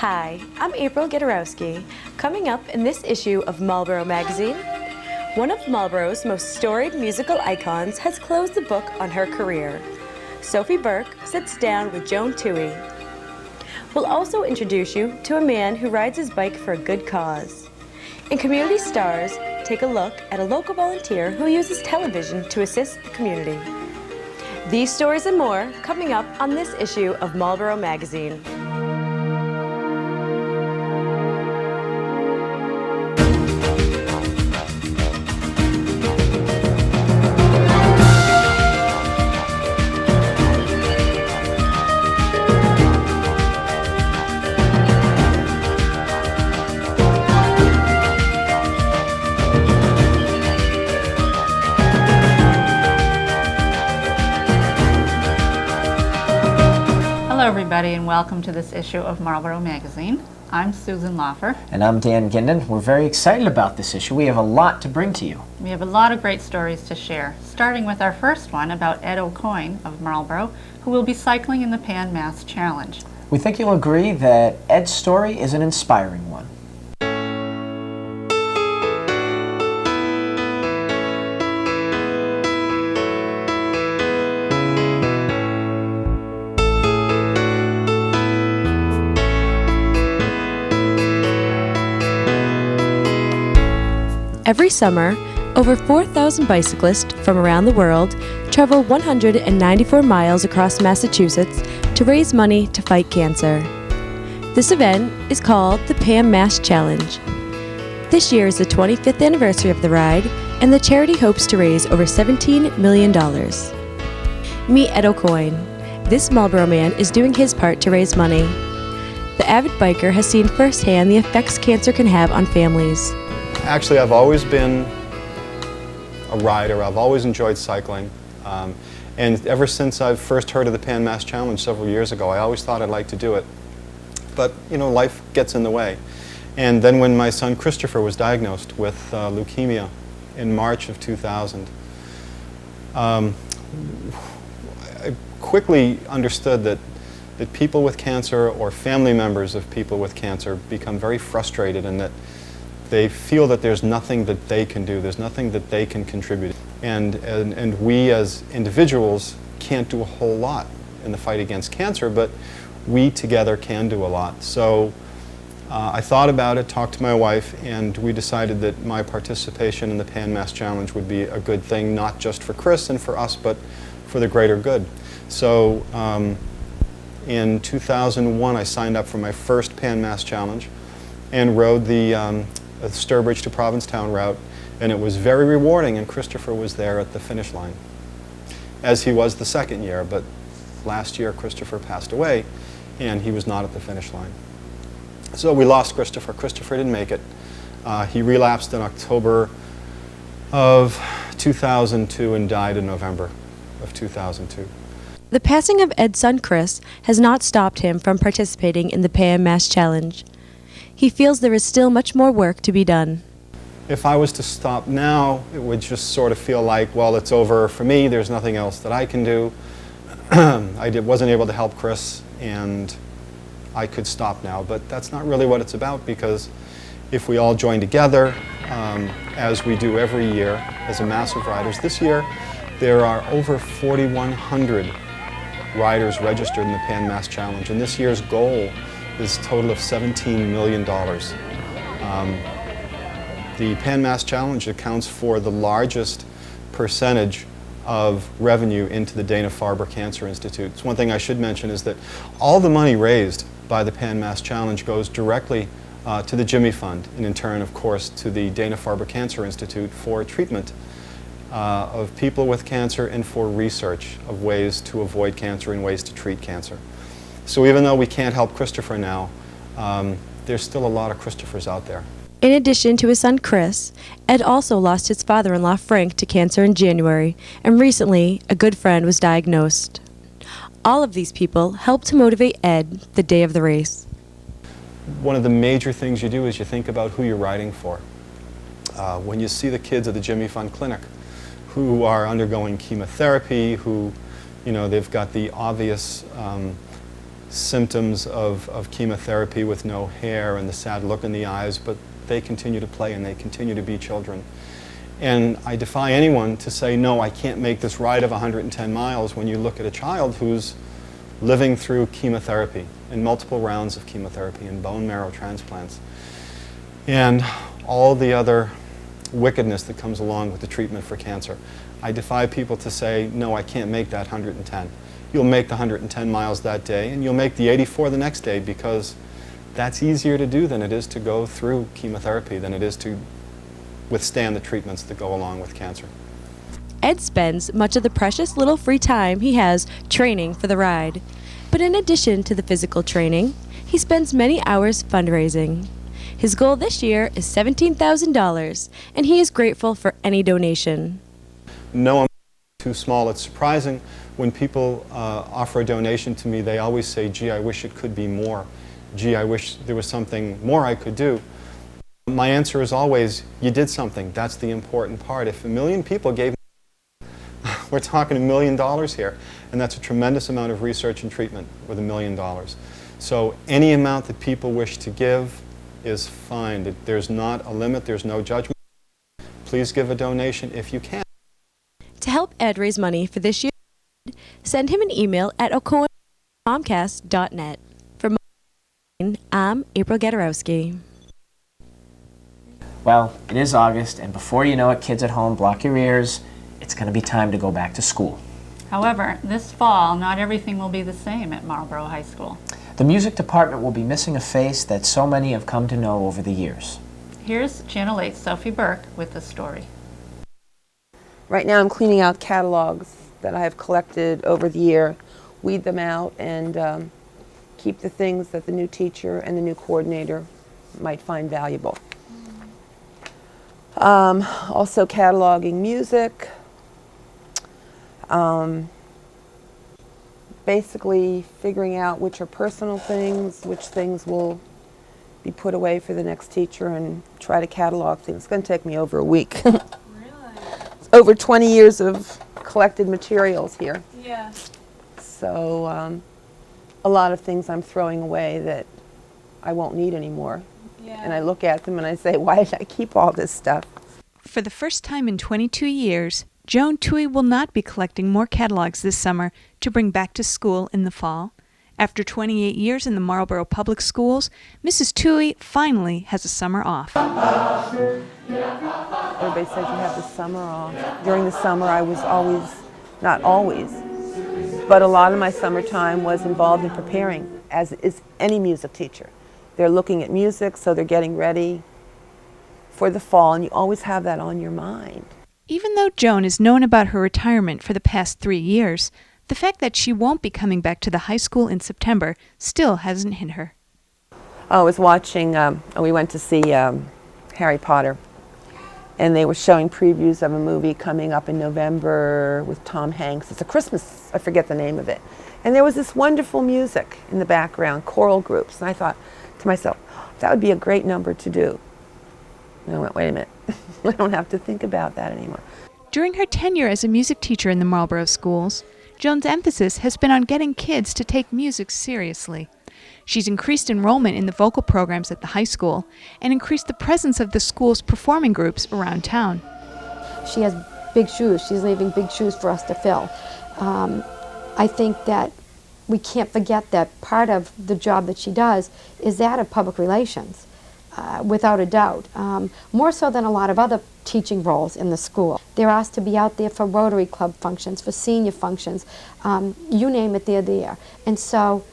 Hi, I'm April Gederowski. Coming up in this issue of Marlborough magazine, one of Marlborough's most storied musical icons has closed the book on her career. Sophie Burke sits down with Joan Toohey. We'll also introduce you to a man who rides his bike for a good cause. In Community Stars, take a look at a local volunteer who uses television to assist the community. These stories and more coming up on this issue of Marlborough magazine. Hello everybody and welcome to this issue of Marlborough magazine. I'm Susan Loffer. And I'm Dan Ginden. We're very excited about this issue. We have a lot to bring to you. We have a lot of great stories to share, starting with our first one about Ed O'Coin of Marlborough, who will be cycling in the Pan Mass Challenge. We think you'll agree that Ed's story is an inspiring one. Every summer, over 4,000 bicyclists from around the world travel 194 miles across Massachusetts to raise money to fight cancer. This event is called the Pan Mass Challenge. This year is the 25th anniversary of the ride, and the charity hopes to raise over $17 million. Meet Ed O'Coin. This Marlborough man is doing his part to raise money. The avid biker has seen firsthand the effects cancer can have on families. Actually, I've always been a rider. I've always enjoyed cycling. And ever since I've first heard of the Pan Mass Challenge several years ago, I always thought I'd like to do it. But, you know, life gets in the way. And then when my son Christopher was diagnosed with leukemia in March of 2000, I quickly understood that people with cancer or family members of people with cancer become very frustrated, and that they feel that there's nothing that they can do, there's nothing that they can contribute. And we as individuals can't do a whole lot in the fight against cancer, but we together can do a lot. So I thought about it, talked to my wife, and we decided that my participation in the Pan Mass Challenge would be a good thing, not just for Chris and for us, but for the greater good. So in 2001, I signed up for my first Pan Mass Challenge and rode the Sturbridge to Provincetown route, and it was very rewarding, and Christopher was there at the finish line, as he was the second year, but last year Christopher passed away and he was not at the finish line. So we lost Christopher. Christopher didn't make it. He relapsed in October of 2002 and died in November of 2002. The passing of Ed's son Chris has not stopped him from participating in the Pan Mass Challenge. He feels there is still much more work to be done. If I was to stop now, it would just sort of feel like, well, it's over for me, there's nothing else that I can do. I wasn't able to help Chris, and I could stop now, but that's not really what it's about, because if we all join together, as we do every year as a mass of riders, this year there are over 4,100 riders registered in the Pan Mass Challenge, and this year's goal is a total of $17 million. The Pan Mass Challenge accounts for the largest percentage of revenue into the Dana-Farber Cancer Institute. One thing I should mention is that all the money raised by the Pan Mass Challenge goes directly to the Jimmy Fund, and in turn, of course, to the Dana-Farber Cancer Institute for treatment of people with cancer and for research of ways to avoid cancer and ways to treat cancer. So even though we can't help Christopher now, there's still a lot of Christophers out there. In addition to his son Chris, Ed also lost his father-in-law Frank to cancer in January, and recently a good friend was diagnosed. All of these people helped to motivate Ed the day of the race. One of the major things you do is you think about who you're riding for. When you see the kids at the Jimmy Fund Clinic who are undergoing chemotherapy, who, you know, they've got the obvious symptoms of chemotherapy with no hair and the sad look in the eyes, but they continue to play and they continue to be children. And I defy anyone to say, no, I can't make this ride of 110 miles when you look at a child who's living through chemotherapy and multiple rounds of chemotherapy and bone marrow transplants and all the other wickedness that comes along with the treatment for cancer. I defy people to say, no, I can't make that 110. You'll make the 110 miles that day and you'll make the 84 the next day, because that's easier to do than it is to go through chemotherapy, than it is to withstand the treatments that go along with cancer. Ed spends much of the precious little free time he has training for the ride. But in addition to the physical training, he spends many hours fundraising. His goal this year is $17,000, and he is grateful for any donation. No amount is too small. It's surprising when people offer a donation to me, they always say, gee, I wish it could be more. Gee, I wish there was something more I could do. My answer is always, you did something. That's the important part. If 1 million people gave, we're talking $1 million here, and that's a tremendous amount of research and treatment with $1 million. So any amount that people wish to give is fine. There's not a limit, there's no judgment. Please give a donation if you can. To help Ed raise money for this year, send him an email at ocoin@comcast.net. For Marlborough, I'm April Gadarowski. Well, it is August, and before you know it, kids at home, block your ears. It's going to be time to go back to school. However, this fall, not everything will be the same at Marlborough High School. The music department will be missing a face that so many have come to know over the years. Here's Channel 8's Sophie Burke with the story. Right now I'm cleaning out catalogs that I have collected over the year, weed them out, and keep the things that the new teacher and the new coordinator might find valuable. Also cataloging music, basically figuring out which are personal things, which things will be put away for the next teacher, and try to catalog things. It's going to take me over a week. Really? It's over 20 years of collected materials here. Yeah. So a lot of things I'm throwing away that I won't need anymore. Yeah. And I look at them and I say, why did I keep all this stuff? For the first time in 22 years, Joan Toohey will not be collecting more catalogs this summer to bring back to school in the fall. After 28 years in the Marlborough Public Schools, Mrs. Toohey finally has a summer off. Everybody says you have the summer off. During the summer I was always, not always, but a lot of my summertime was involved in preparing, as is any music teacher. They're looking at music, so they're getting ready for the fall, and you always have that on your mind. Even though Joan has known about her retirement for the past 3 years, the fact that she won't be coming back to the high school in September still hasn't hit her. I was watching, we went to see Harry Potter, and they were showing previews of a movie coming up in November with Tom Hanks. It's a Christmas, I forget the name of it. And there was this wonderful music in the background, choral groups, and I thought to myself, that would be a great number to do. And I went, wait a minute, I don't have to think about that anymore. During her tenure as a music teacher in the Marlborough schools, Joan's emphasis has been on getting kids to take music seriously. She's increased enrollment in the vocal programs at the high school and increased the presence of the school's performing groups around town. She has big shoes. She's leaving big shoes for us to fill. I think that we can't forget that part of the job that she does is that of public relations, without a doubt, more so than a lot of other teaching roles in the school. They're asked to be out there for Rotary Club functions, for senior functions, you name it, they're there. And so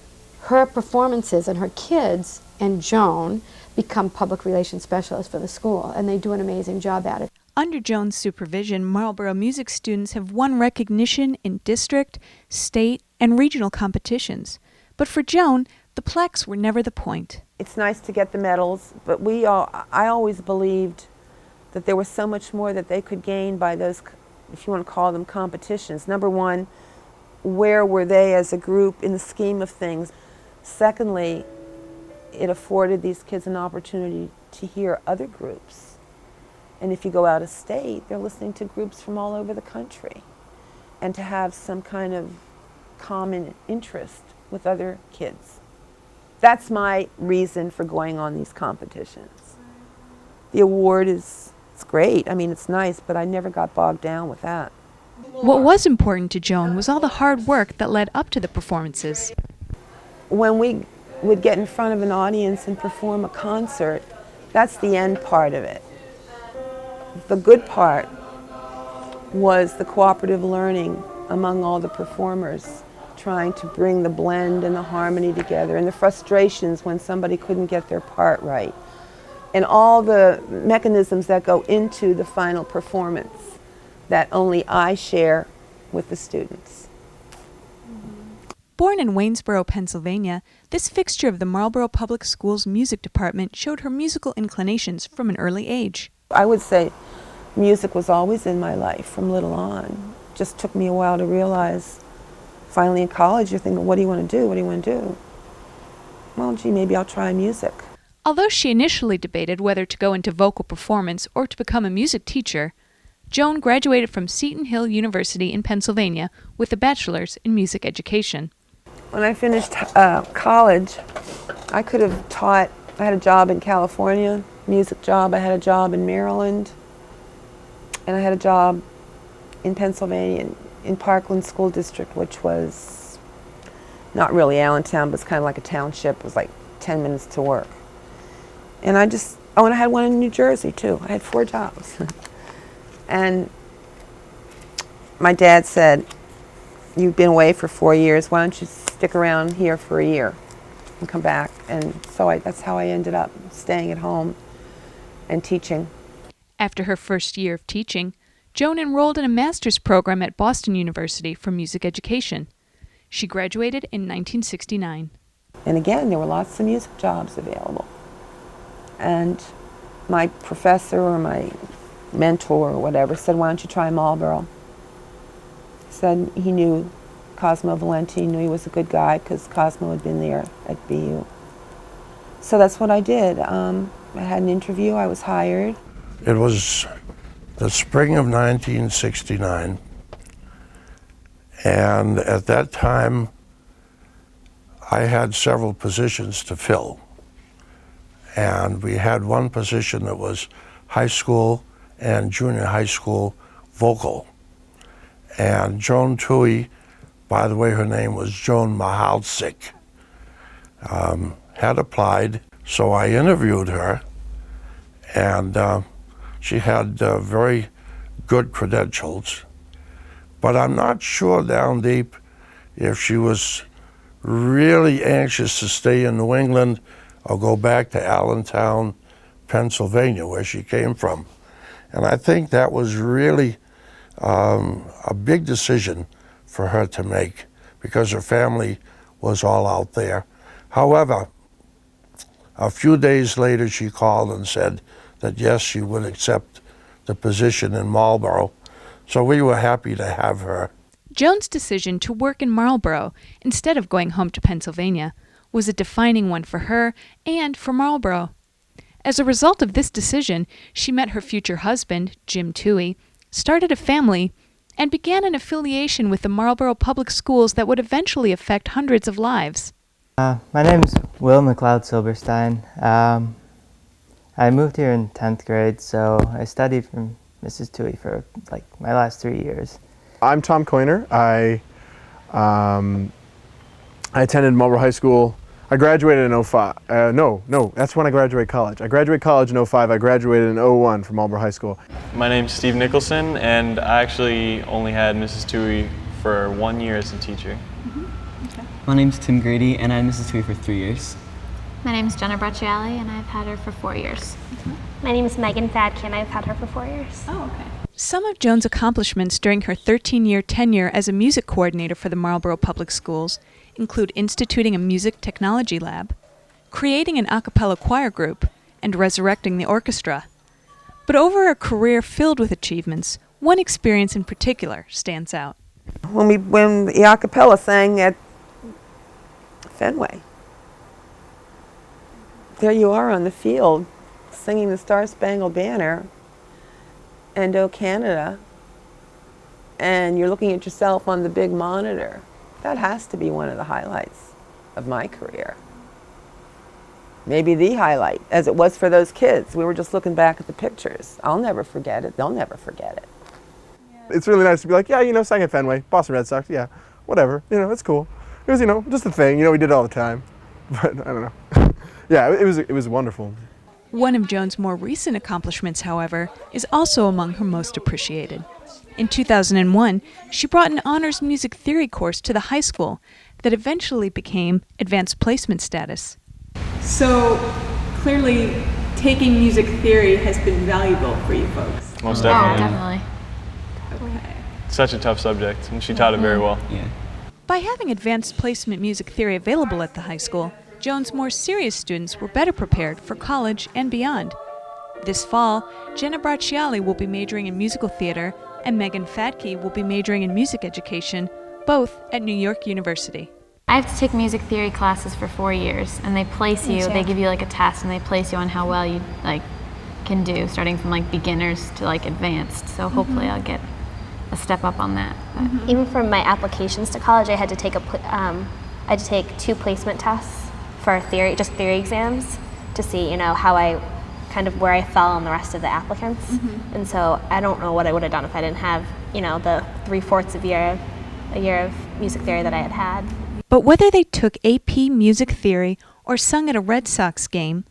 her performances and her kids and Joan become public relations specialists for the school, and they do an amazing job at it. Under Joan's supervision, Marlborough music students have won recognition in district, state, and regional competitions. But for Joan, the plaques were never the point. It's nice to get the medals, but I always believed that there was so much more that they could gain by those, if you want to call them competitions. Number one, where were they as a group in the scheme of things? Secondly, it afforded these kids an opportunity to hear other groups. And if you go out of state, they're listening to groups from all over the country. And to have some kind of common interest with other kids. That's my reason for going on these competitions. The award it's great. I mean, it's nice, but I never got bogged down with that. What was important to Joan was all the hard work that led up to the performances. When we would get in front of an audience and perform a concert, that's the end part of it. The good part was the cooperative learning among all the performers, trying to bring the blend and the harmony together, and the frustrations when somebody couldn't get their part right, and all the mechanisms that go into the final performance that only I share with the students. Born in Waynesboro, Pennsylvania, this fixture of the Marlborough Public Schools music department showed her musical inclinations from an early age. I would say music was always in my life from little on. Just took me a while to realize. Finally in college, you're thinking, what do you want to do? What do you want to do? Well, gee, maybe I'll try music. Although she initially debated whether to go into vocal performance or to become a music teacher, Joan graduated from Seton Hill University in Pennsylvania with a bachelor's in music education. When I finished college, I could have taught. I had a job in California, music job. I had a job in Maryland, and I had a job in Pennsylvania in Parkland School District, which was not really Allentown, but it's kind of like a township. It was like 10 minutes to work. And and I had one in New Jersey too. I had 4 jobs. And my dad said, you've been away for 4 years, why don't you stick around here for a year and come back? And so that's how I ended up staying at home and teaching. After her first year of teaching, Joan enrolled in a master's program at Boston University for music education. She graduated in 1969. And again, there were lots of music jobs available. And my professor or my mentor or whatever said, why don't you try Marlborough? He said he knew Cosmo Valenti, knew he was a good guy because Cosmo had been there at BU. So that's what I did. I had an interview, I was hired. It was the spring of 1969, and at that time I had several positions to fill. And we had one position that was high school and junior high school vocal. And Joan Toohey, by the way, her name was Joan Mahalsik, had applied. So I interviewed her, and she had very good credentials. But I'm not sure down deep if she was really anxious to stay in New England or go back to Allentown, Pennsylvania, where she came from. And I think that was really a big decision for her to make because her family was all out there. However, a few days later she called and said that yes, she would accept the position in Marlborough. So we were happy to have her. Joan's decision to work in Marlborough instead of going home to Pennsylvania was a defining one for her and for Marlborough. As a result of this decision, she met her future husband, Jim Toohey, started a family, and began an affiliation with the Marlborough Public Schools that would eventually affect hundreds of lives. My name's Will McLeod Silberstein. I moved here in 10th grade, so I studied from Mrs. Toohey for like my last 3 years. I'm Tom Coiner. I attended Marlborough High School. I graduated in 05. No, that's when I graduated college. I graduated college in 05. I graduated in 01 from Marlborough High School. My name's Steve Nicholson, and I actually only had Mrs. Toohey for 1 year as a teacher. Okay. My name's Tim Grady, and I had Mrs. Toohey for 3 years. My name is Jenna Bracciali, and I've had her for 4 years. My name is Megan Fadkin. I've had her for 4 years. Oh, okay. Some of Joan's accomplishments during her 13-year tenure as a music coordinator for the Marlborough Public Schools include instituting a music technology lab, creating an a cappella choir group, and resurrecting the orchestra. But over a career filled with achievements, one experience in particular stands out. When the a cappella sang at Fenway. There you are on the field singing the Star-Spangled Banner and "O Canada," and you're looking at yourself on the big monitor. That has to be one of the highlights. of my career. Maybe the highlight, as it was for those kids. We were just looking back at the pictures. I'll never forget it. They'll never forget it. It's really nice to be like, yeah, you know, sang at Fenway, Boston Red Sox, yeah, whatever, you know, it's cool. It was, you know, just a thing, you know, we did it all the time. But I don't know. Yeah, it was wonderful. One of Joan's more recent accomplishments, however, is also among her most appreciated. In 2001, she brought an honors music theory course to the high school that eventually became advanced placement status. So clearly, taking music theory has been valuable for you folks. Most definitely. Definitely. Okay. Such a tough subject, and she taught it very well. Yeah. By having advanced placement music theory available at the high school, Joan's more serious students were better prepared for college and beyond. This fall, Jenna Bracciali will be majoring in musical theater, and Megan Fadke will be majoring in music education, both at New York University. I have to take music theory classes for 4 years, and they place you, they give you like a test, and they place you on how well you like can do, starting from like beginners to like advanced. So hopefully I'll get a step up on that. Even for my applications to college, I had to take I had to take 2 placement tests for theory, just theory exams, to see, you know, how I kind of where I fell on the rest of the applicants. And so I don't know what I would have done if I didn't have, you know, the 3/4 of a year of music theory that I had had. But whether they took AP music theory or sung at a Red Sox game,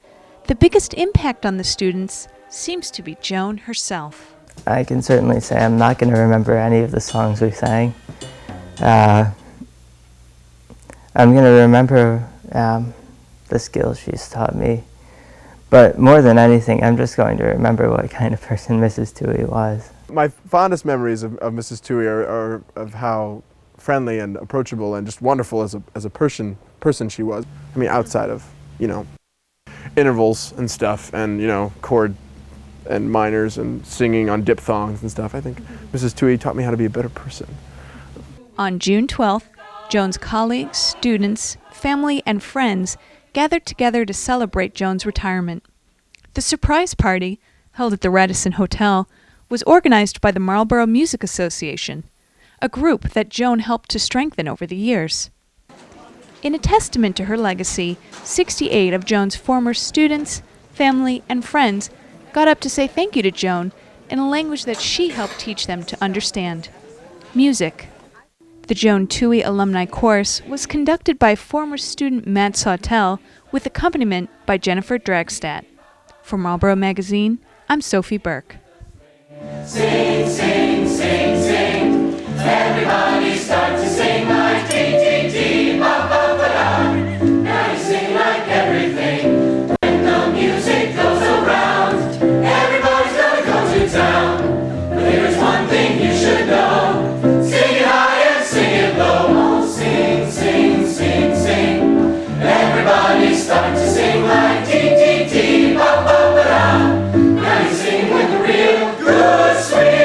the biggest impact on the students seems to be Joan herself. I can certainly say I'm not going to remember any of the songs we sang. I'm going to remember the skills she's taught me. But more than anything, I'm just going to remember what kind of person Mrs. Toohey was. My fondest memories of Mrs. Toohey are of how friendly and approachable and just wonderful as a person she was. I mean, outside of, you know, intervals and stuff and, you know, chord and minors and singing on diphthongs and stuff. I think Mrs. Toohey taught me how to be a better person. On June 12th, Joan's colleagues, students, family, and friends gathered together to celebrate Joan's retirement. The surprise party, held at the Radisson Hotel, was organized by the Marlborough Music Association, a group that Joan helped to strengthen over the years. In a testament to her legacy, 68 of Joan's former students, family, and friends got up to say thank you to Joan in a language that she helped teach them to understand: music. The Joan Toohey Alumni Chorus was conducted by former student Matt Sawtell with accompaniment by Jennifer Dragstadt. For Marlborough Magazine, I'm Sophie Burke. Sing, sing, sing, sing. Everybody start to sing like dee-dee-dee, ba-ba-ba-da. Now you sing like everything. When the music goes around, everybody's gonna go to town. But there's one thing you should know. Sing it high and sing it low. Oh, sing, sing, sing, sing. Everybody start to sing like dee-dee-dee, ba-ba-ba-da. Now you sing with a real good swing.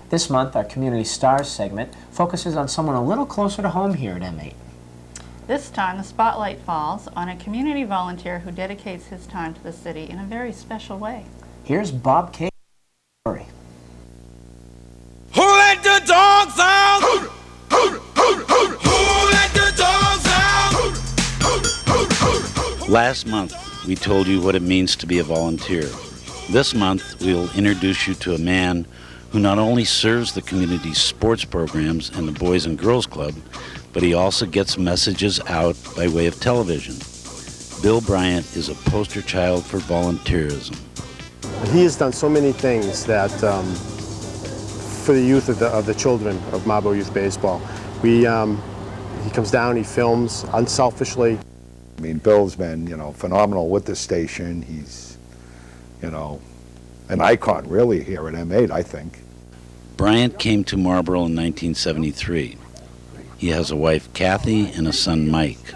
This month, our Community Stars segment focuses on someone a little closer to home here at M8. This time, the spotlight falls on a community volunteer who dedicates his time to the city in a very special way. Here's Bob K. Story. Who let the dogs out? Who let the dogs out? Last month, we told you what it means to be a volunteer. This month, we'll introduce you to a man who not only serves the community's sports programs and the Boys and Girls Club, but he also gets messages out by way of television. Bill Bryant is a poster child for volunteerism. He has done so many things that for the youth of the children of Marlborough Youth Baseball. He comes down, he films unselfishly. I mean, Bill's been, phenomenal with this station. He's, an icon really here at M8, I think. Bryant came to Marlborough in 1973. He has a wife, Kathy, and a son, Mike.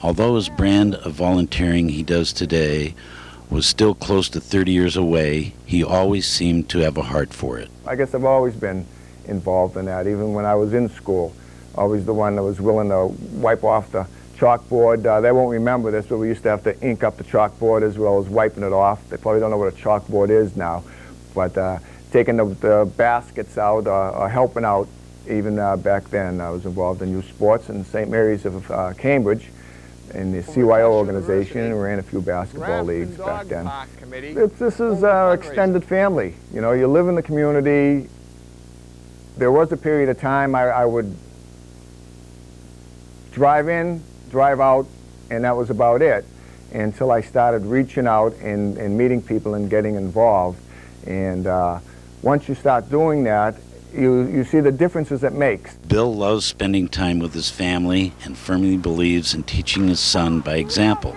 Although his brand of volunteering he does today was still close to 30 years away, he always seemed to have a heart for it. I guess I've always been involved in that, even when I was in school. Always the one that was willing to wipe off the chalkboard. They won't remember this, but we used to have to ink up the chalkboard as well as wiping it off. They probably don't know what a chalkboard is now, but taking the baskets out or helping out Even back then, I was involved in youth sports in St. Mary's of Cambridge in the CYO organization, and ran a few basketball leagues back then. This is our extended family. You know, you live in the community. There was a period of time I would drive in, drive out, and that was about it, until I started reaching out and meeting people and getting involved. And once you start doing that, you see the differences it makes. Bill loves spending time with his family and firmly believes in teaching his son by example.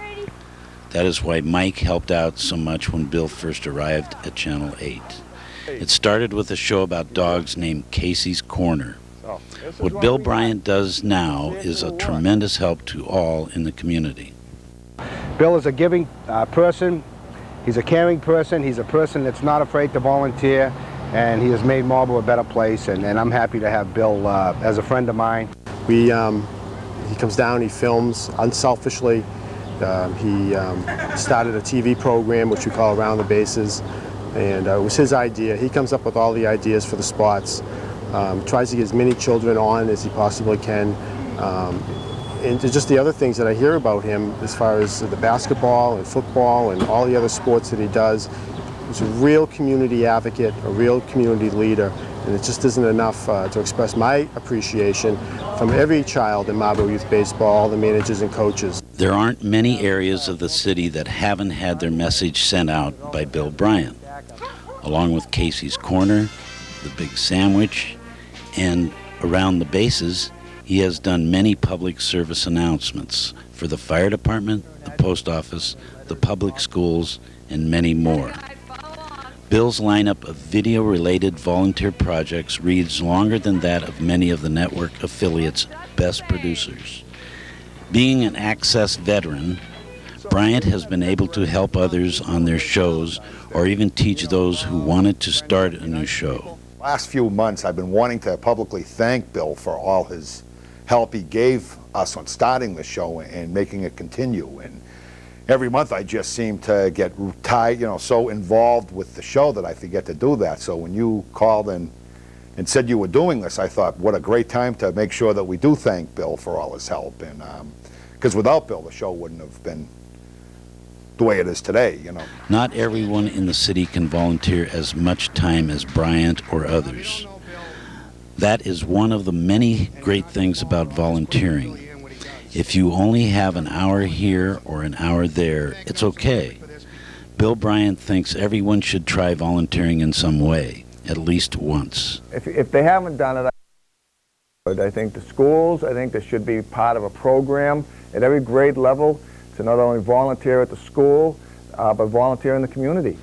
That is why Mike helped out so much when Bill first arrived at Channel 8. It started with a show about dogs named Casey's Corner. What Bill Bryant does now is a tremendous help to all in the community. Bill is a giving person. He's a caring person. He's a person that's not afraid to volunteer. And he has made Marlborough a better place, and I'm happy to have Bill as a friend of mine. He comes down, he films unselfishly. He started a TV program, which we call Around the Bases, and it was his idea. He comes up with all the ideas for the spots, tries to get as many children on as he possibly can. And just the other things that I hear about him as far as the basketball and football and all the other sports that he does. He's a real community advocate, a real community leader, and it just isn't enough to express my appreciation from every child in Marlborough Youth Baseball, all the managers and coaches. There aren't many areas of the city that haven't had their message sent out by Bill Bryant. Along with Casey's Corner, the Big Sandwich, and Around the Bases, he has done many public service announcements for the fire department, the post office, the public schools, and many more. Bill's lineup of video-related volunteer projects reads longer than that of many of the network affiliates' best producers. Being an Access veteran, Bryant has been able to help others on their shows or even teach those who wanted to start a new show. Last few months I've been wanting to publicly thank Bill for all his help he gave us on starting the show and making it continue. And every month I just seem to get tied, so involved with the show that I forget to do that. So when you called and said you were doing this, I thought, what a great time to make sure that we do thank Bill for all his help. And because without Bill, the show wouldn't have been the way it is today, Not everyone in the city can volunteer as much time as Bryant or others. That is one of the many great things about volunteering. If you only have an hour here or an hour there, it's okay. Bill Bryant thinks everyone should try volunteering in some way, at least once. If they haven't done it, I think the schools, I think there should be part of a program at every grade level to not only volunteer at the school, but volunteer in the community.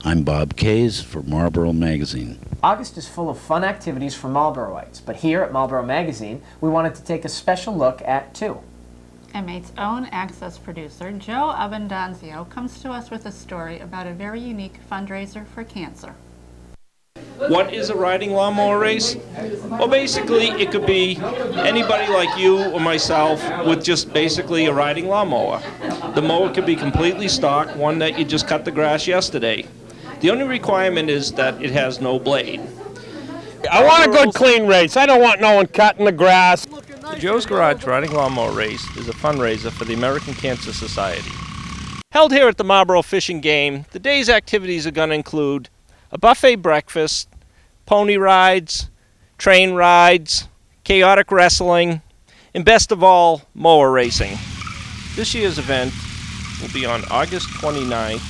I'm Bob Kays for Marlborough Magazine. August is full of fun activities for Marlboroughites, but here at Marlborough Magazine, we wanted to take a special look at two. M8's own Access producer, Joe Abendanzio, comes to us with a story about a very unique fundraiser for cancer. What is a riding lawnmower race? Well, basically, it could be anybody like you or myself with just basically a riding lawnmower. The mower could be completely stock, one that you just cut the grass yesterday. The only requirement is that it has no blade. I want a good clean race. I don't want no one cutting the grass. The Joe's Garage Riding Lawnmower Race is a fundraiser for the American Cancer Society. Held here at the Marlborough Fishing Game, the day's activities are going to include a buffet breakfast, pony rides, train rides, chaotic wrestling, and best of all, mower racing. This year's event will be on August 29th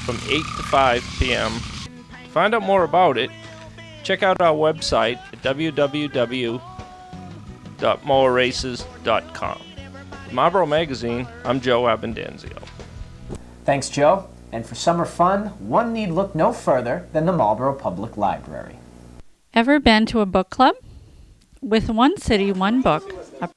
from 8 to 5 p.m. To find out more about it, check out our website at www.mowerraces.com. Marlborough Magazine, I'm Joe Abendanzio. Thanks, Joe. And for summer fun, one need look no further than the Marlborough Public Library. Ever been to a book club? With One City, One Book, a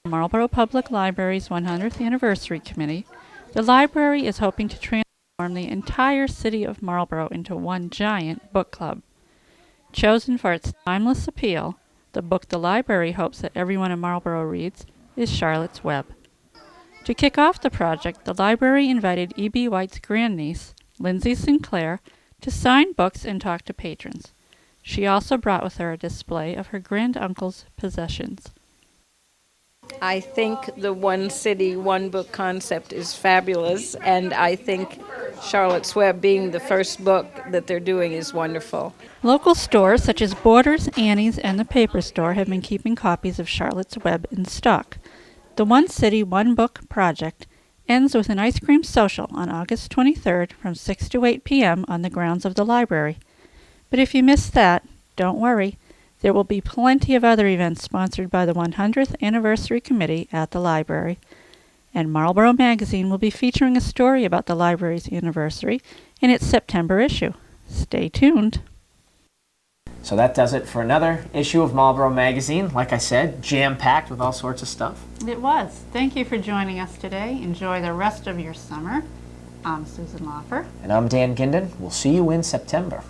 Marlborough Public Library's 100th Anniversary Committee, the library is hoping to transform the entire city of Marlborough into one giant book club. Chosen for its timeless appeal, the book the library hopes that everyone in Marlborough reads is Charlotte's Web. To kick off the project, the library invited E.B. White's grandniece, Lindsay Sinclair, to sign books and talk to patrons. She also brought with her a display of her granduncle's possessions. I think the one city, one book concept is fabulous, and I think Charlotte's Web being the first book that they're doing is wonderful. Local stores such as Borders, Annie's, and the Paper Store have been keeping copies of Charlotte's Web in stock. The One City, One Book project ends with an ice cream social on August 23rd from 6 to 8 p.m. on the grounds of the library. But if you missed that, don't worry. There will be plenty of other events sponsored by the 100th Anniversary Committee at the library. And Marlborough Magazine will be featuring a story about the library's anniversary in its September issue. Stay tuned. So that does it for another issue of Marlborough Magazine. Like I said, jam-packed with all sorts of stuff. It was. Thank you for joining us today. Enjoy the rest of your summer. I'm Susan Loffer. And I'm Dan Ginden. We'll see you in September.